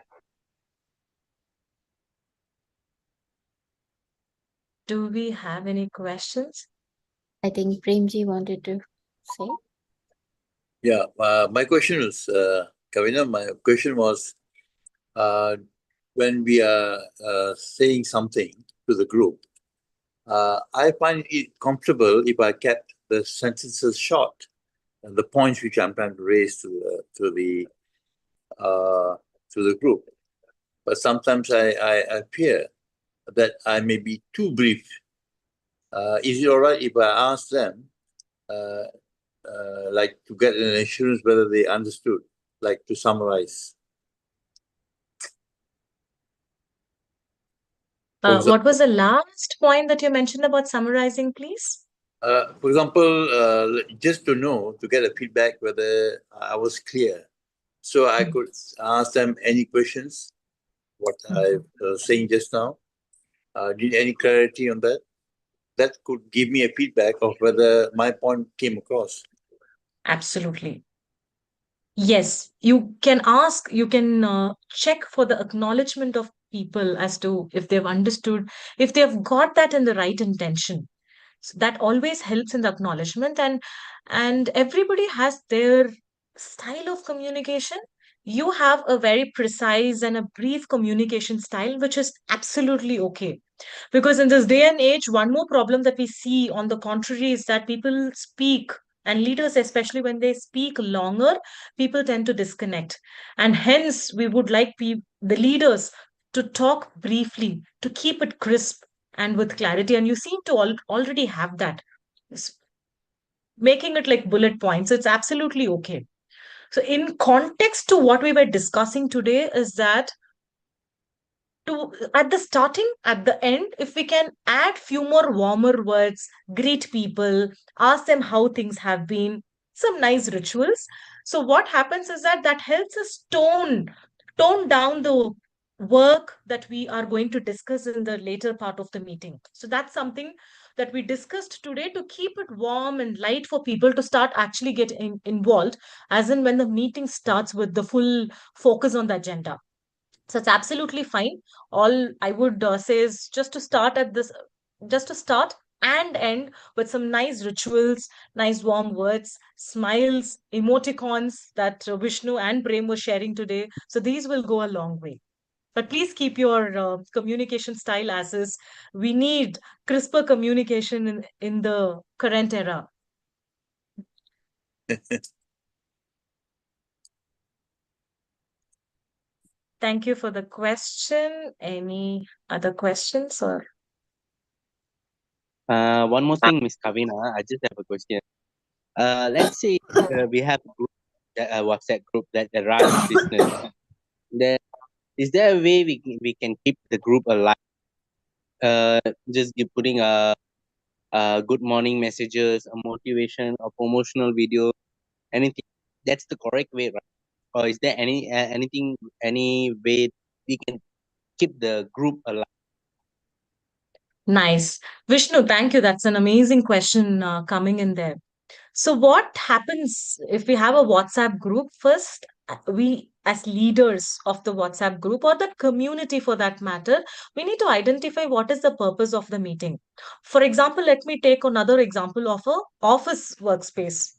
Do we have any questions? I think Premji wanted to say. Yeah, my question is, Kavina, my question was, when we are saying something to the group, I find it comfortable if I kept the sentences short and the points which I'm trying to raise uh, to the group. But sometimes I fear that I may be too brief. Is it all right if I ask them, uh, like to get an assurance whether they understood, like to summarize? For What was example, the last point that you mentioned about summarizing, please? just to know, to get a feedback whether I was clear. So I could ask them any questions, what I was saying just now. Did any clarity on that? That could give me a feedback of whether my point came across. Absolutely. Yes, you can ask, you can check for the acknowledgement of people as to if they've understood, if they've got that in the right intention. So that always helps in the acknowledgement, and everybody has their style of communication. You have a very precise and a brief communication style, which is absolutely okay. Because in this day and age, one more problem that we see on the contrary is that people speak, and leaders, especially when they speak longer, people tend to disconnect. And hence, we would like the leaders to talk briefly, to keep it crisp and with clarity. And you seem to already have that, S- making it like bullet points. It's absolutely okay. So, in context to what we were discussing today, is that to at the starting, at the end, if we can add few more warmer words, greet people, ask them how things have been, some nice rituals. So what happens is that that helps us tone down the work that we are going to discuss in the later part of the meeting. So that's something that we discussed today to keep it warm and light for people to start actually getting involved, as in when the meeting starts with the full focus on the agenda. So it's absolutely fine. All I would say is just to start and end with some nice rituals, nice warm words, smiles, emoticons that Vishnu and Prem were sharing today. So these will go a long way. But please keep your communication style as is. We need crisper communication in the current era. Thank you for the question. Any other questions or? One more thing, Miss Kavina, I just have a question. Let's say we have a group, a WhatsApp group that runs business. Then, is there a way we can keep the group alive? Just putting good morning messages, a motivation, a promotional video, anything. That's the correct way, right? Or is there anything, any way we can keep the group alive? Nice. Vishnu, thank you. That's an amazing question coming in there. So, what happens if we have a WhatsApp group? First, we, as leaders of the WhatsApp group or the community for that matter, we need to identify what is the purpose of the meeting. For example, let me take another example of a office workspace,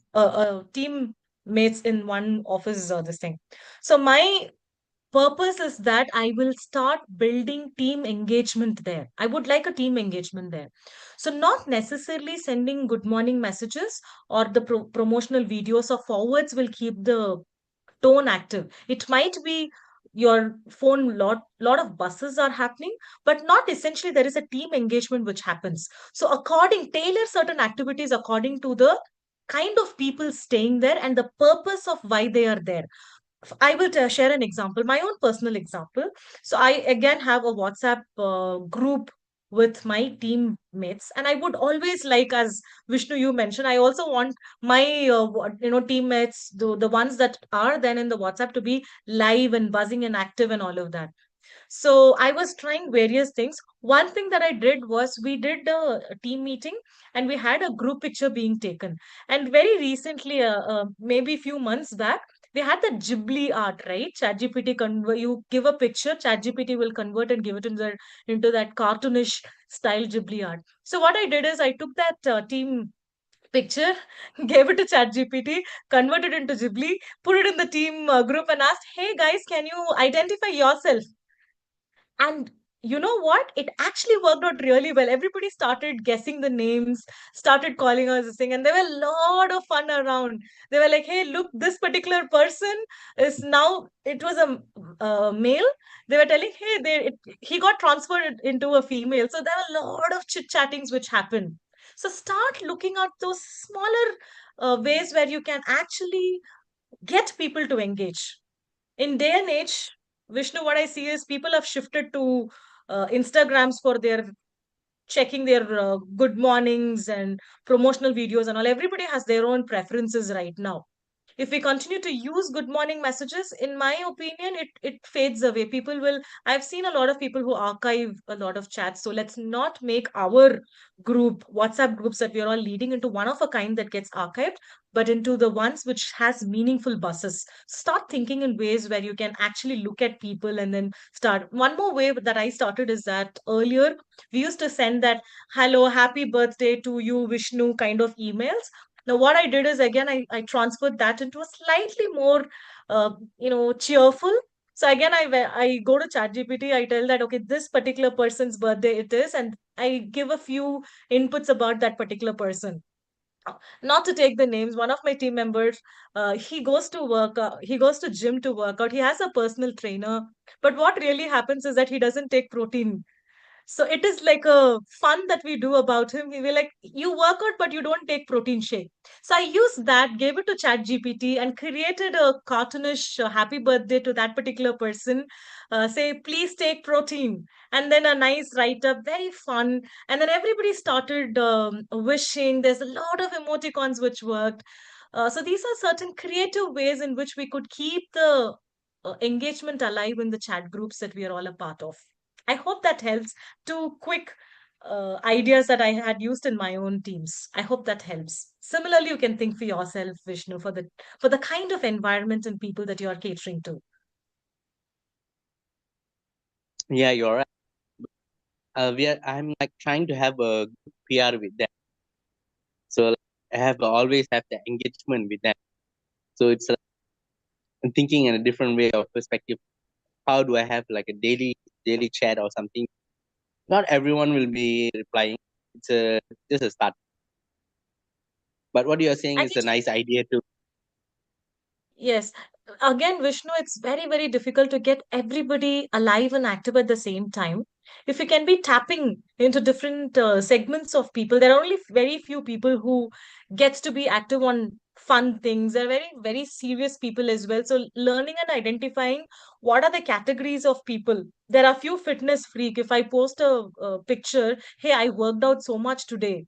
team mates in one office, this thing. So, my purpose is that I will start building team engagement there. I would like a team engagement there. So, not necessarily sending good morning messages or the promotional videos or forwards will keep the tone active. It might be your phone, lot of buses are happening, but not essentially there is a team engagement which happens. So, tailor certain activities according to the kind of people staying there and the purpose of why they are there. I will share an example, my own personal example. So I again have a WhatsApp group with my teammates, and I would always like, as Vishnu you mentioned, I also want my teammates, the ones that are then in the WhatsApp, to be live and buzzing and active and all of that. So I was trying various things. One thing that I did was we did a team meeting and we had a group picture being taken. And very recently, maybe a few months back, they had the Ghibli art, right? ChatGPT convert. You give a picture, ChatGPT will convert and give it into that cartoonish style Ghibli art. So what I did is I took that team picture, gave it to ChatGPT, converted into Ghibli, put it in the team group, and asked, "Hey guys, can you identify yourself?" And you know what? It actually worked out really well. Everybody started guessing the names, started calling us this thing, and there were a lot of fun around. They were like, "Hey, look, this particular person is now." It was a male. They were telling, "Hey, he got transferred into a female." So there were a lot of chit chattings which happened. So start looking at those smaller ways where you can actually get people to engage in day and age. Vishnu, what I see is people have shifted to Instagrams for their checking their good mornings and promotional videos and all. Everybody has their own preferences right now. If we continue to use good morning messages, in my opinion, it fades away. People will, I've seen a lot of people who archive a lot of chats. So let's not make our group, WhatsApp groups that we are all leading, into one of a kind that gets archived, but into the ones which has meaningful buses. Start thinking in ways where you can actually look at people and then start. One more way that I started is that earlier we used to send that hello, happy birthday to you, Vishnu kind of emails. Now, what I did is again, I transferred that into a slightly more, cheerful. So again, I go to ChatGPT. I tell that okay, this particular person's birthday it is, and I give a few inputs about that particular person. Not to take the names, one of my team members, he goes to work, he goes to gym to work out. He has a personal trainer, but what really happens is that he doesn't take protein. So it is like a fun that we do about him. We were like, you work out, but you don't take protein shake. So I used that, gave it to Chat GPT, and created a cartoonish happy birthday to that particular person. Say, please take protein. And then a nice write up, very fun. And then everybody started wishing. There's a lot of emoticons which worked. So these are certain creative ways in which we could keep the engagement alive in the chat groups that we are all a part of. I hope that helps. Two quick ideas that I had used in my own teams. I hope that helps. Similarly, you can think for yourself, Vishnu, for the kind of environment and people that you are catering to. Yeah, you're right. I'm like trying to have a good PR with them. So like, I have always have the engagement with them. So it's like I'm thinking in a different way of perspective. How do I have like a daily chat or something? Not everyone will be replying. It's a just a start. But what you are saying I is a think nice idea too. yes. Again, Vishnu, it's very, very difficult to get everybody alive and active at the same time. If you can be tapping into different segments of people, there are only very few people who gets to be active on fun things. There are very, very serious people as well. So learning and identifying what are the categories of people. There are few fitness freak. If I post a picture, hey, I worked out so much today,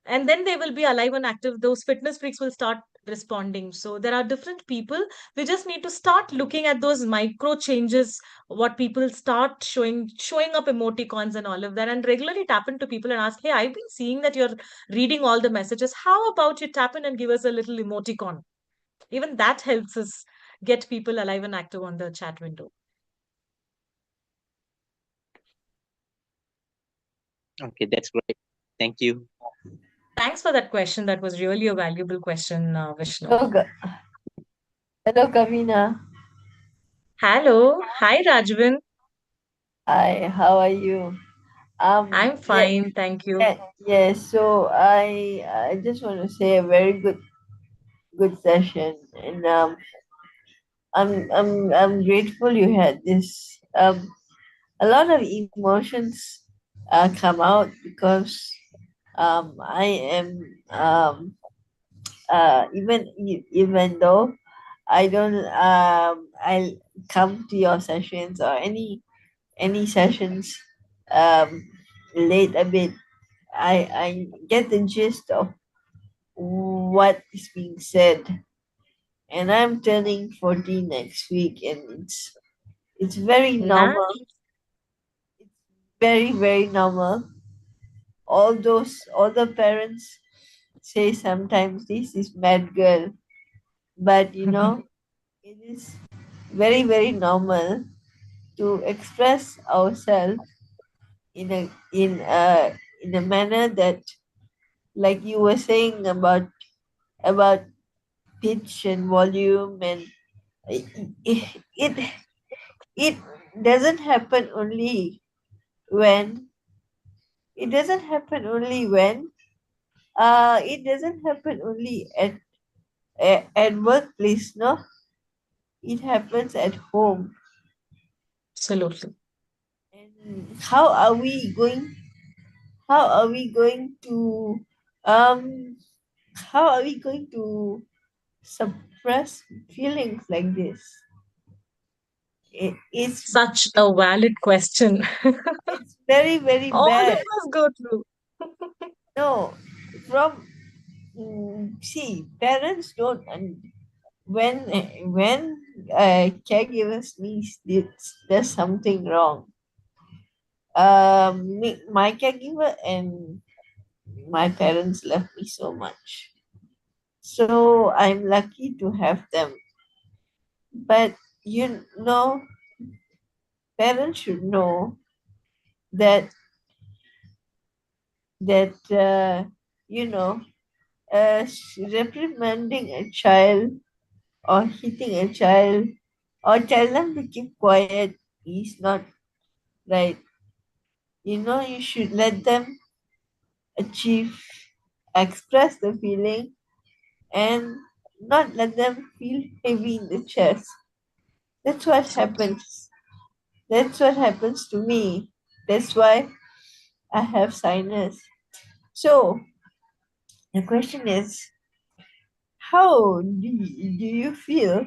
and then they will be alive and active. Those fitness freaks will start responding. So there are different people. We just need to start looking at those micro changes, what people start showing up emoticons and all of that, and regularly tap into people and ask, hey, I've been seeing that you're reading all the messages. How about you tap in and give us a little emoticon? Even that helps us get people alive and active on the chat window. Okay, that's great. Thank you. Thanks for that question. That was really a valuable question, Vishnu. Hello, hello, Kavina. Hello. Hi, Rajvin. Hi, how are you? I'm Yeah, fine, thank you. yeah. So I just want to say a very good session, and I'm grateful you had this. A lot of emotions come out because I am even though I don't I come to your sessions or any sessions um late a bit. I get the gist of what is being said, and I'm turning 40 next week, and it's very normal. Nice. It's very normal. All the parents say sometimes this is mad girl, but it is very normal to express ourselves in a manner that, like you were saying about pitch and volume, and it it, it doesn't happen only when it doesn't happen only at workplace, no, it happens at home. Absolutely. And how are we going to um how are we going to suppress feelings like this? It's Such a valid question. it's very, very All of bad. us go through. No, from see, parents don't. And when caregivers sneeze, there's something wrong. My caregiver and my parents love me so much. So I'm lucky to have them. But you know, parents should know that that you know, reprimanding a child or hitting a child or tell them to keep quiet is not right. You should let them achieve, express the feeling, and not let them feel heavy in the chest. That's what happens. That's what happens to me. That's why I have sinus. So the question is, how do you feel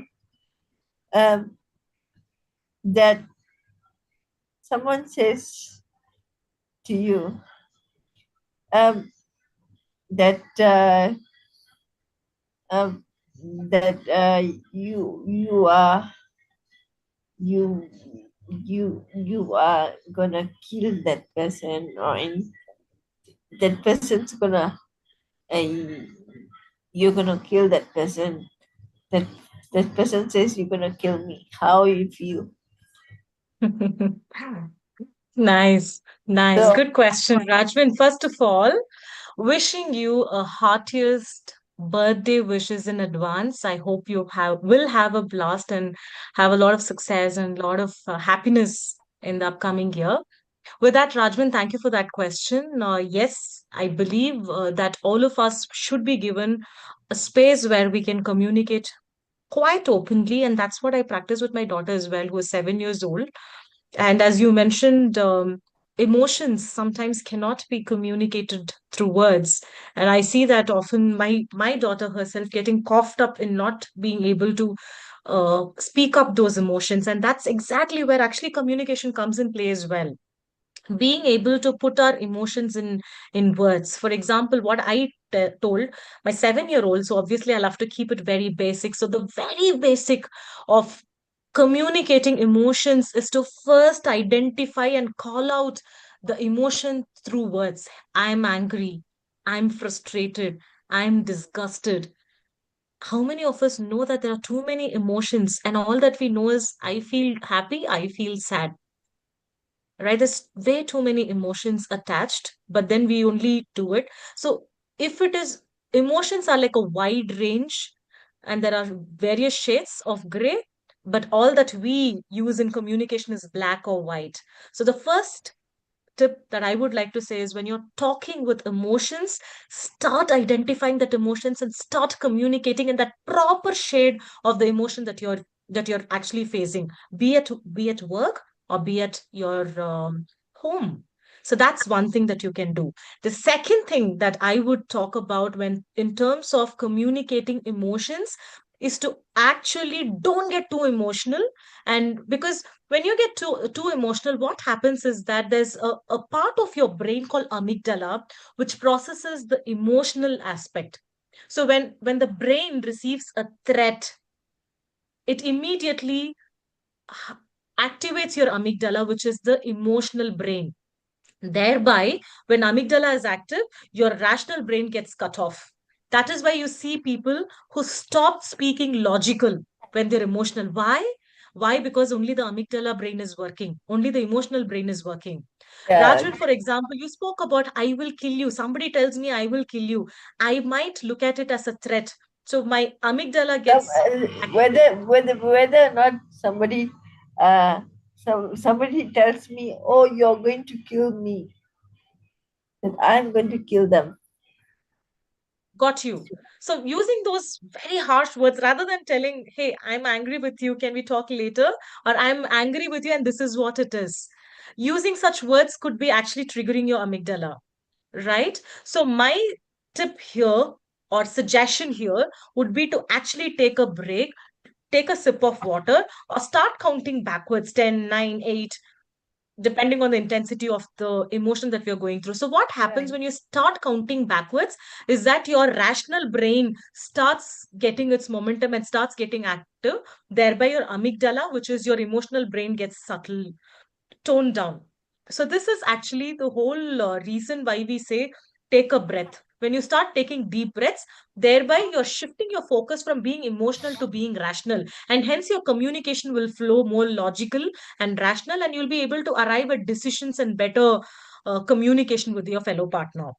um, that someone says to you um, that um, that you are you you are gonna kill that person, or that person's gonna uh, you're gonna kill that person. That that person says you're gonna kill me. How you feel? Nice, nice. So Good question, Rajvin. First of all, wishing you a heartiest birthday wishes in advance. I hope you will have a blast and have a lot of success and a lot of happiness in the upcoming year. With that, Rajvin, thank you for that question. Yes, I believe that all of us should be given a space where we can communicate quite openly, and that's what I practice with my daughter as well, who is 7 years old. And as you mentioned, emotions sometimes cannot be communicated through words. And I see that often my daughter herself getting coughed up in not being able to speak up those emotions. And that's exactly where actually communication comes in play as well, being able to put our emotions in words. For example, what told my 7 year old, so obviously I'll have to keep it very basic. So the very basic of communicating emotions is to first identify and call out the emotion through words. I'm angry, I'm frustrated, I'm disgusted. How many of us know that there are too many emotions, and all that we know is I feel happy, I feel sad, right? There's way too many emotions attached, but then we only do it. So if it is, emotions are like a wide range, and there are various shades of gray, but all that we use in communication is black or white. So the first tip that I would like to say is, when you're talking with emotions, start identifying that emotions and start communicating in that proper shade of the emotion that you're actually facing, be it work or be it your home. So that's one thing that you can do. The second thing that I would talk about when in terms of communicating emotions is to actually don't get too emotional. And because when you get too emotional, what happens is that there's a part of your brain called amygdala, which processes the emotional aspect. So when the brain receives a threat, it immediately h- activates your amygdala, which is the emotional brain. Thereby, when amygdala is active, your rational brain gets cut off. That is why you see people who stop speaking logical when they're emotional. Why? Why? Because only the amygdala brain is working, only the emotional brain is working. yeah, Rajvin, for example, you spoke about I will kill you. Somebody tells me I will kill you. I might look at it as a threat. So my amygdala some, gets whether or not uh somebody tells me, oh, you're going to kill me, then I'm going to kill them. got you. So using those very harsh words rather than telling, hey, I'm angry with you, can we talk later? Or I'm angry with you and this is what it is. Using such words could be actually triggering your amygdala, right? So my tip here or suggestion here would be to actually take a break, take a sip of water or start counting backwards 10, 9, 8, depending on the intensity of the emotion that we are going through. So, what happens Right. when you start counting backwards is that your rational brain starts getting its momentum and starts getting active. Thereby, your amygdala, which is your emotional brain, gets subtle, toned down. So, this is actually the whole reason why we say take a breath. When you start taking deep breaths, thereby you're shifting your focus from being emotional to being rational. And hence, your communication will flow more logical and rational, and you'll be able to arrive at decisions and better communication with your fellow partner.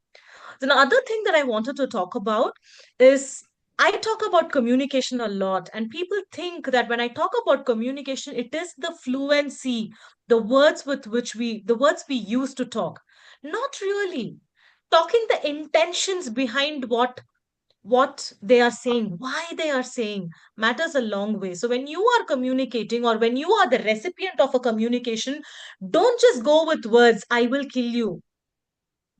The other thing that I wanted to talk about is I talk about communication a lot, and people think that when I talk about communication, it is the fluency, the words we use to talk. Not really. Talking the intentions behind what they are saying, why they are saying, matters a long way. So when you are communicating or when you are the recipient of a communication, don't just go with words, I will kill you.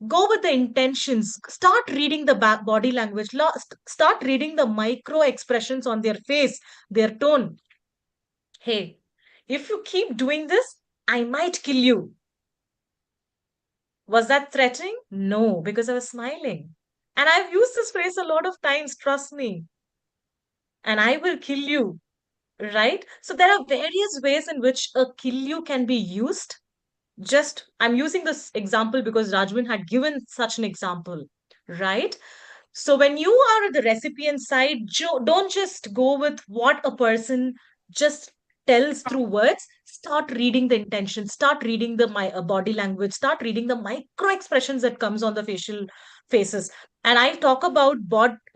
Go with the intentions. Start reading the body language. Start reading the micro expressions on their face, their tone. Hey, if you keep doing this, I might kill you. Was that threatening? No, because I was smiling. And I've used this phrase a lot of times, trust me. And I will kill you, right? So there are various ways in which a kill you can be used. Just, I'm using this example because Rajwin had given such an example, right? So when you are the recipient side, don't just go with what a person just tells through words. Start reading the intention. Start reading the body language. Start reading the micro expressions that comes on the facial faces. And I talk about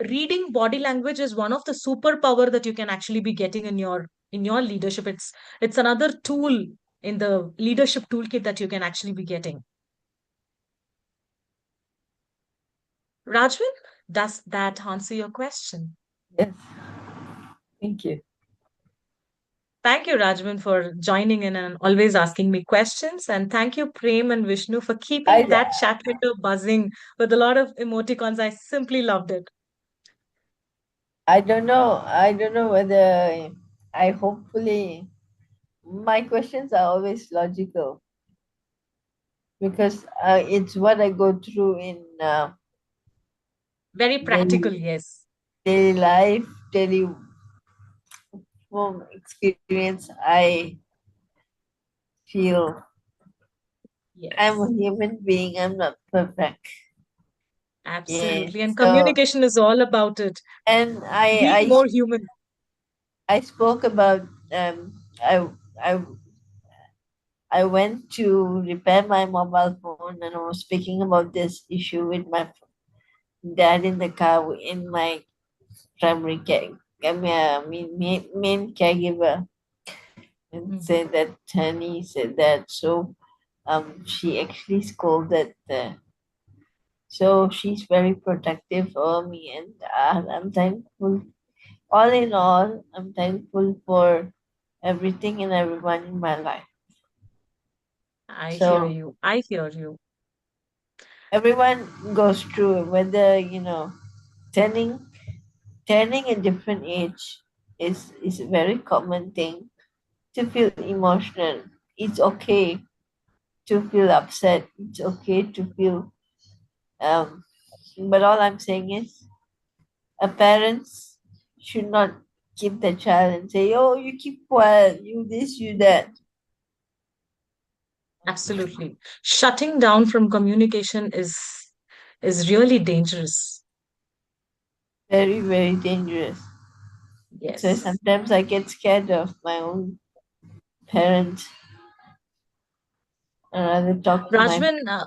reading body language is one of the superpower that you can actually be getting in your leadership. It's another tool in the leadership toolkit that you can actually be getting. Rajwin, does that answer your question? Yes. Thank you. Thank you, Rajman, for joining in and always asking me questions. And thank you, Prem and Vishnu, for keeping I that chat window buzzing with a lot of emoticons. I simply loved it. I don't know. I don't know whether I hopefully my questions are always logical because it's what I go through in Very practical, daily, yes. daily life, daily experience. I feel I'm a Yes, human being. I'm not perfect. Yeah. absolutely. And So communication is all about it. and Being more human. I spoke about I I went to repair my mobile phone and I was speaking about this issue with my dad in the car in my primary care. I mean, main caregiver and Mhm. said that Tani said that. So she actually scolded. So she's very protective of me, and I'm thankful. All in all, I'm thankful for everything and everyone in my life. I hear So you. I hear you. everyone goes through it, whether turning turning a different age is a very common thing to feel emotional. It's okay to feel upset. It's okay to feel but all I'm saying is a parents should not keep the child and say, oh, you keep quiet, you this, you that. Absolutely. Shutting down from communication is really dangerous. Very, very dangerous. So Yes. sometimes I get scared of my own parents and rather talk to my Rajman,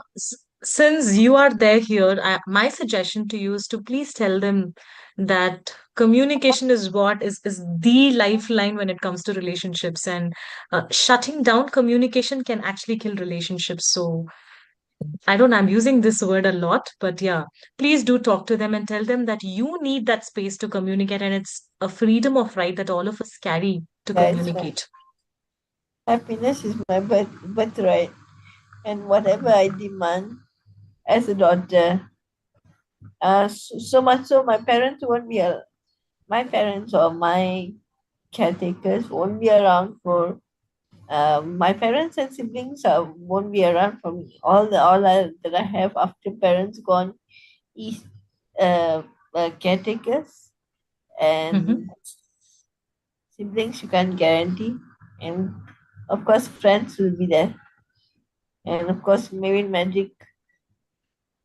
since you are there here, my suggestion to you is to please tell them that communication is what is the lifeline when it comes to relationships, and shutting down communication can actually kill relationships. So I don't know, I'm using this word a lot, but yeah, please do talk to them and tell them that you need that space to communicate, and it's a freedom of right that all of us carry to guys. Right. communicate. Happiness is my birthright, and whatever I demand as a daughter, so much so my parents won't be my parents or my caretakers won't be around for my parents and siblings won't be around for me. That I have after parents gone is caretakers and Mhm. siblings you can't guarantee, and of course friends will be there, and of course Mavin Magic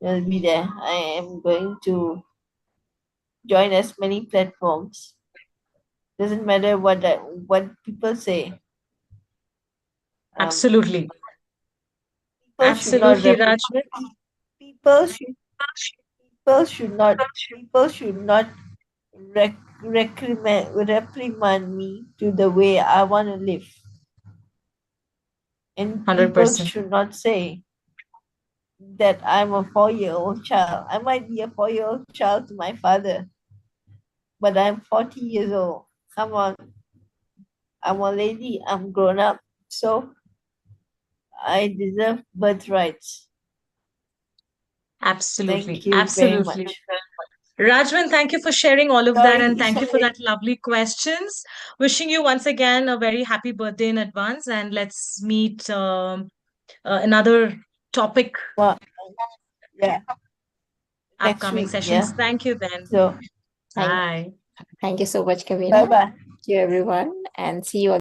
will be there. I am going to join as many platforms. Doesn't matter what people say. Um, Absolutely. people should not Absolutely, repre- Rajman. people should people should not people should not reprimand me to the way I want to live. And people 100%. should not say that I'm a 4-year-old child. I might be a 4-year-old child to my father, but I'm 40 years old. Come on, I'm a lady, I'm grown up, so I deserve birthrights. Absolutely. Thank you very Absolutely. much. Rajman, thank you for sharing all of that, and thank you for Sorry. that lovely questions. Wishing you once again a very happy birthday in advance, and let's meet another topic Well, yeah, next upcoming week, sessions. yeah. Thank you then. So, Thank, Bye. thank you so much, bye Kavina. bye. Thank you, everyone, and see you